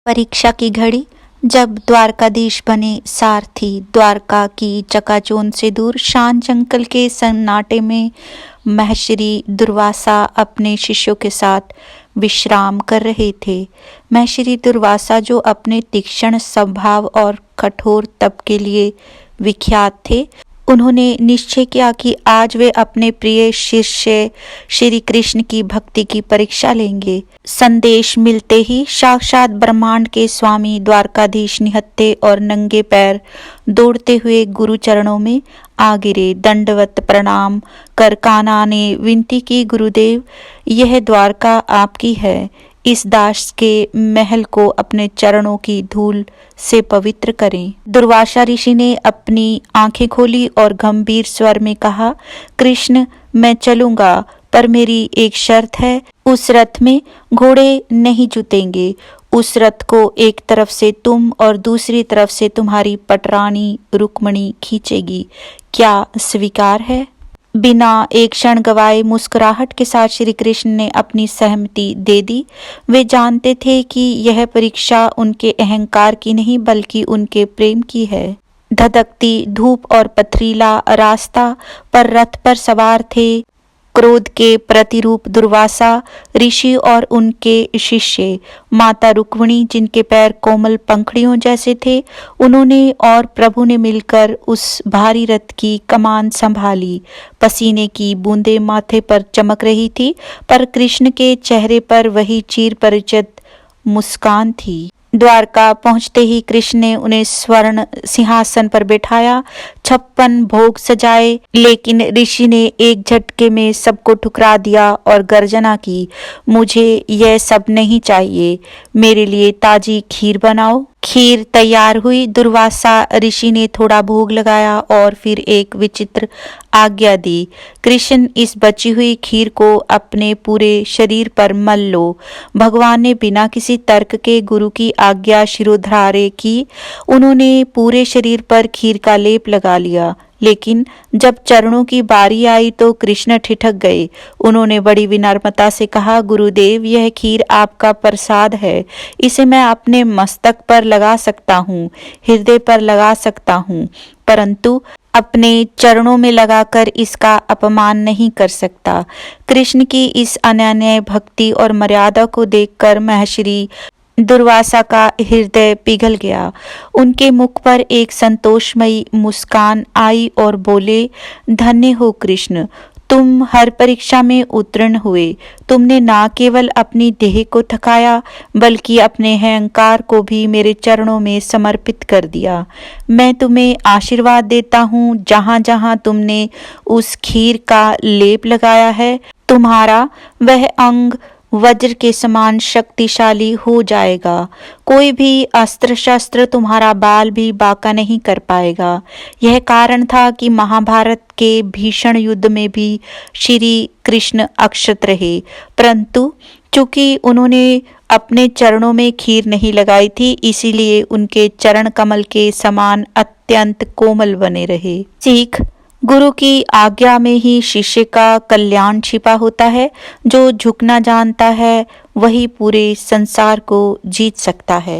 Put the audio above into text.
परीक्षा की घड़ी जब द्वारकाधीश बने सारथी द्वारका की चकाचौंध से दूर शांत जंगल के सन्नाटे में महर्षि दुर्वासा अपने शिष्यों के साथ विश्राम कर रहे थे। महर्षि दुर्वासा जो अपने तीक्ष्ण स्वभाव और कठोर तप के लिए विख्यात थे, उन्होंने निश्चय किया कि आज वे अपने प्रिय शिष्य श्री कृष्ण की भक्ति की परीक्षा लेंगे। संदेश मिलते ही साक्षात ब्रह्मांड के स्वामी द्वारकाधीश निहत्थे और नंगे पैर दौड़ते हुए गुरु चरणों में आ गिरे। दंडवत प्रणाम कर कान्हा ने विनती की, गुरुदेव, यह द्वारका आपकी है, इस दास के महल को अपने चरणों की धूल से पवित्र करें। दुर्वासा ऋषि ने अपनी आंखें खोली और गंभीर स्वर में कहा, कृष्ण, मैं चलूंगा, पर मेरी एक शर्त है। उस रथ में घोड़े नहीं जुतेंगे। उस रथ को एक तरफ से तुम और दूसरी तरफ से तुम्हारी पटरानी रुक्मणी खींचेगी। क्या स्वीकार है? बिना एक क्षण गवाए मुस्कुराहट के साथ श्री कृष्ण ने अपनी सहमति दे दी। वे जानते थे कि यह परीक्षा उनके अहंकार की नहीं बल्कि उनके प्रेम की है। धधकती धूप और पथरीला रास्ता पर रथ पर सवार थे क्रोध के प्रतिरूप दुर्वासा ऋषि और उनके शिष्य। माता रुक्मिणी, जिनके पैर कोमल पंखड़ियों जैसे थे, उन्होंने और प्रभु ने मिलकर उस भारी रथ की कमान संभाली। पसीने की बूंदें माथे पर चमक रही थी, पर कृष्ण के चेहरे पर वही चिर परिचित मुस्कान थी। द्वारका पहुंचते ही कृष्ण ने उन्हें स्वर्ण सिंहासन पर बैठाया, 56 भोग सजाए, लेकिन ऋषि ने एक झटके में सबको ठुकरा दिया और गर्जना की, मुझे यह सब नहीं चाहिए, मेरे लिए ताजी खीर बनाओ। खीर तैयार हुई। दुर्वासा ऋषि ने थोड़ा भोग लगाया और फिर एक विचित्र आज्ञा दी, कृष्ण, इस बची हुई खीर को अपने पूरे शरीर पर मल लो। भगवान ने बिना किसी तर्क के गुरु की आज्ञा शिरोधार्य की। उन्होंने पूरे शरीर पर खीर का लेप लगा लिया, लेकिन जब चरणों की बारी आई तो कृष्ण ठिठक गए। उन्होंने बड़ी विनम्रता से कहा, गुरुदेव, यह खीर आपका प्रसाद है, इसे मैं अपने मस्तक पर लगा सकता हूँ, हृदय पर लगा सकता हूँ, परंतु अपने चरणों में लगाकर इसका अपमान नहीं कर सकता। कृष्ण की इस अनन्य भक्ति और मर्यादा को देखकर महर्षि दुर्वासा का हृदय पिघल गया। उनके मुख पर एक संतोषमयी मुस्कान आई और बोले, धन्य हो कृष्ण, तुम हर परीक्षा में उत्तीर्ण हुए। तुमने न केवल अपनी देह को थकाया बल्कि अपने अहंकार को भी मेरे चरणों में समर्पित कर दिया। मैं तुम्हें आशीर्वाद देता हूँ, जहाँ जहाँ तुमने उस खीर का लेप लगाया है, तुम्हारा वह अंग वज्र के समान शक्तिशाली हो जाएगा। कोई भी अस्त्र शस्त्र तुम्हारा बाल भी बांका नहीं कर पाएगा। यह कारण था कि महाभारत के भीषण युद्ध में भी श्री कृष्ण अक्षत रहे, परंतु चूंकि उन्होंने अपने चरणों में खीर नहीं लगाई थी, इसीलिए उनके चरण कमल के समान अत्यंत कोमल बने रहे। सीख, गुरु की आज्ञा में ही शिष्य का कल्याण छिपा होता है। जो झुकना जानता है वही पूरे संसार को जीत सकता है।